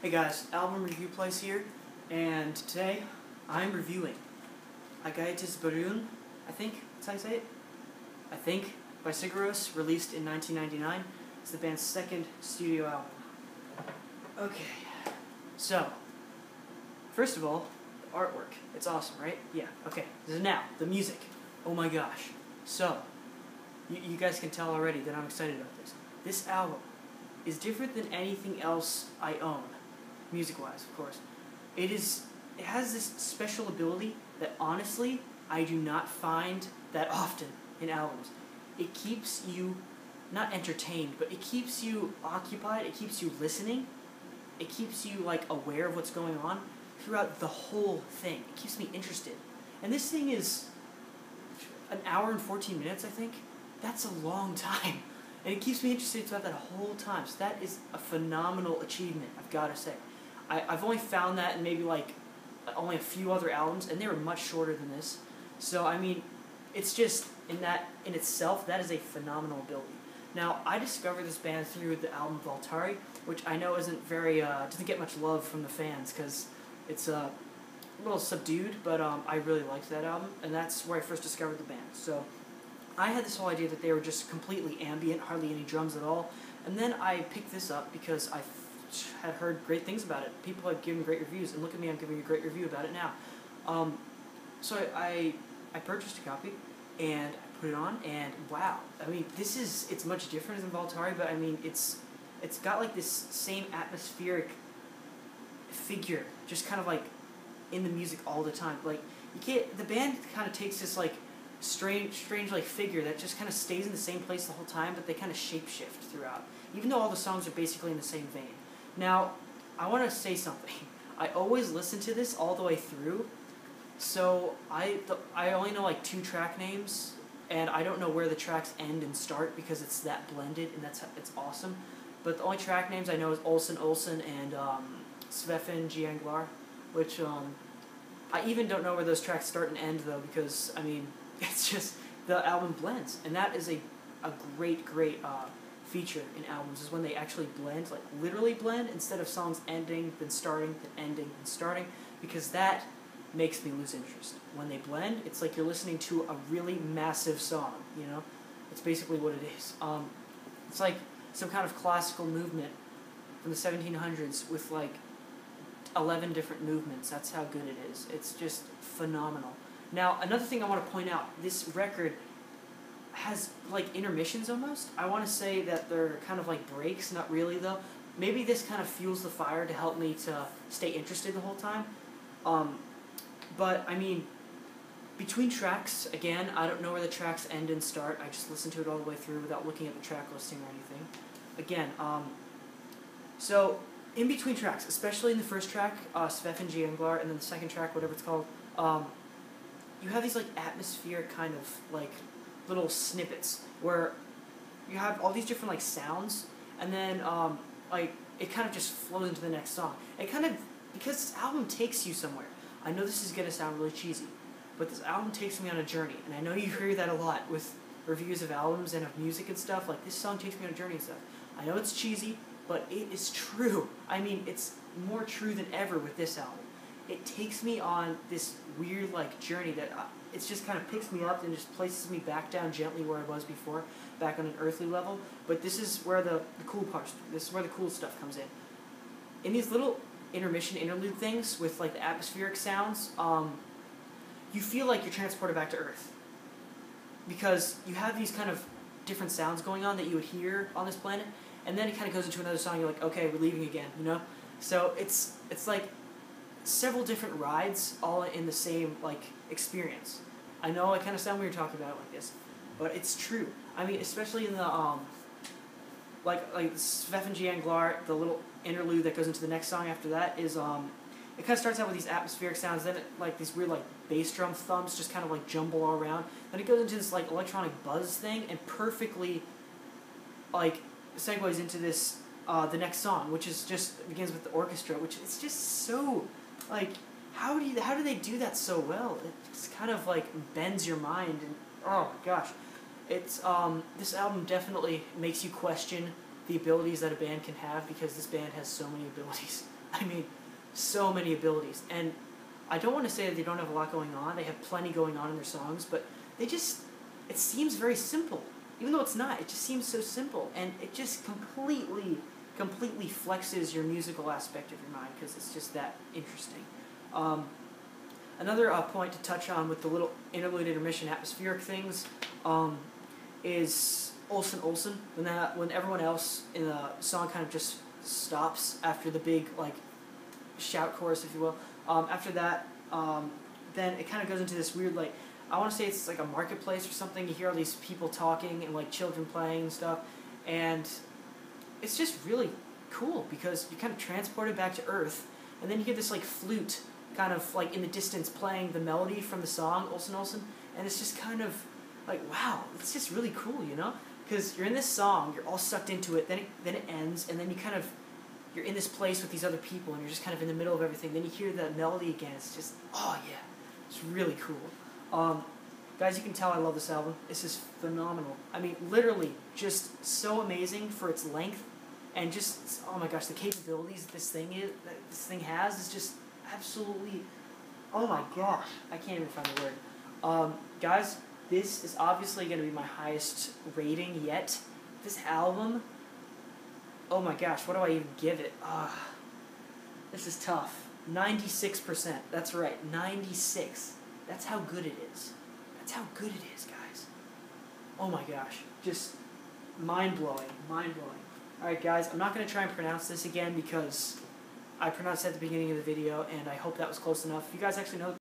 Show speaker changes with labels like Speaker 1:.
Speaker 1: Hey guys, Album Review Place here, and today I'm reviewing Agaetis Byrjun, I think that's how you say it. I think, by Sigur Ros, released in 1999. It's the band's second studio album. Okay, so, first of all, the artwork. It's awesome, right? Yeah, okay. Now, the music. Oh my gosh. So, you guys can tell already that I'm excited about this. This album is different than anything else I own. Music-wise, of course. It has this special ability that, honestly, I do not find that often in albums. It keeps you, not entertained, but it keeps you occupied, it keeps you listening, it keeps you, aware of what's going on throughout the whole thing. It keeps me interested. And this thing is an hour and 14 minutes, I think. That's a long time. And it keeps me interested throughout that whole time. So that is a phenomenal achievement, I've got to say. I've only found that in maybe only a few other albums, and they were much shorter than this. So I mean, it's just in itself, that is a phenomenal ability. Now, I discovered this band through the album Valtari, which I know isn't very doesn't get much love from the fans because it's a little subdued, but I really liked that album, and that's where I first discovered the band. So I had this whole idea that they were just completely ambient, hardly any drums at all, and then I picked this up because I had heard great things about it. People had given great reviews, and look at me, I'm giving you a great review about it now. So I purchased a copy, and I put it on, and wow. I mean, it's much different than Valtari, but I mean, it's got this same atmospheric figure, just kind of in the music all the time. The band kind of takes this strange figure that just kind of stays in the same place the whole time, but they kind of shapeshift throughout, even though all the songs are basically in the same vein. Now, I want to say something. I always listen to this all the way through, so I only know 2 track names, and I don't know where the tracks end and start because it's that blended, and it's awesome. But the only track names I know is Olsen and Sveffen Gianglar, which I even don't know where those tracks start and end though, because I mean, it's just the album blends, and that is a great feature in albums, is when they actually blend, literally blend, instead of songs ending, then starting, then ending, then starting, because that makes me lose interest. When they blend, it's like you're listening to a really massive song, you know? It's basically what it is. It's like some kind of classical movement from the 1700s with 11 different movements. That's how good it is. It's just phenomenal. Now, another thing I want to point out, this record has intermissions almost. I want to say that they're kind of breaks, not really though. Maybe this kind of fuels the fire to help me to stay interested the whole time. But I mean, between tracks, again, I don't know where the tracks end and start. I just listen to it all the way through without looking at the track listing or anything. Again, so in between tracks, especially in the first track, Sveffen Gianglar, and then the second track, whatever it's called, you have these atmospheric kind of little snippets where you have all these different sounds, and then it kind of just flows into the next song. It kind of, because this album takes you somewhere. I know this is gonna sound really cheesy, but this album takes me on a journey, and I know you hear that a lot with reviews of albums and of music and stuff. This song takes me on a journey and stuff. I know it's cheesy, but it is true. I mean, it's more true than ever with this album. It takes me on this weird journey that it just kind of picks me up and just places me back down gently where I was before, back on an earthly level. But this is where the cool parts, this is where the cool stuff comes in. In these little interlude things with the atmospheric sounds, you feel like you're transported back to Earth, because you have these kind of different sounds going on that you would hear on this planet, and then it kind of goes into another song. You're like, okay, we're leaving again, you know. So it's several different rides all in the same experience. I know I kind of sound weird talking about it like this, but it's true. I mean, especially in the Sveffen Gianglar, the little interlude that goes into the next song after that is it kind of starts out with these atmospheric sounds, then it these weird bass drum thumps just kind of jumble all around. Then it goes into this electronic buzz thing, and perfectly segues into this the next song, which is just begins with the orchestra, which is just so how do they do that so well? It's kind of bends your mind, and oh gosh, it's this album definitely makes you question the abilities that a band can have, because this band has so many abilities. I mean, so many abilities. And I don't want to say that they don't have a lot going on. They have plenty going on in their songs, but it seems very simple. Even though it's not, it just seems so simple. And it just completely flexes your musical aspect of your mind because it's just that interesting. Another point to touch on with the little interlude intermission atmospheric things is Olsen Olsen. When everyone else in the song kind of just stops after the big like shout chorus, if you will. After that, then it kind of goes into this weird like, I want to say it's like a marketplace or something. You hear all these people talking and like children playing and stuff, and it's just really cool because you're kind of transported back to Earth, and then you hear this like flute kind of like in the distance playing the melody from the song Olsen Olsen, and it's just kind of like, wow, it's just really cool, you know? Because you're in this song, you're all sucked into it, then it ends, and then you're in this place with these other people, and you're just kind of in the middle of everything. Then you hear the melody again. It's just, oh yeah, it's really cool. Guys, you can tell I love this album. It's just phenomenal. I mean, literally, just so amazing for its length, and just, oh my gosh, the capabilities that this thing has is just absolutely, oh my gosh, I can't even find the word. Guys, this is obviously going to be my highest rating yet. This album, oh my gosh, what do I even give it? This is tough. 96%. That's right, 96. That's how good it is. That's how good it is, guys. Oh my gosh, just mind-blowing, mind-blowing. Alright guys, I'm not going to try and pronounce this again because I pronounced it at the beginning of the video, and I hope that was close enough. If you guys actually know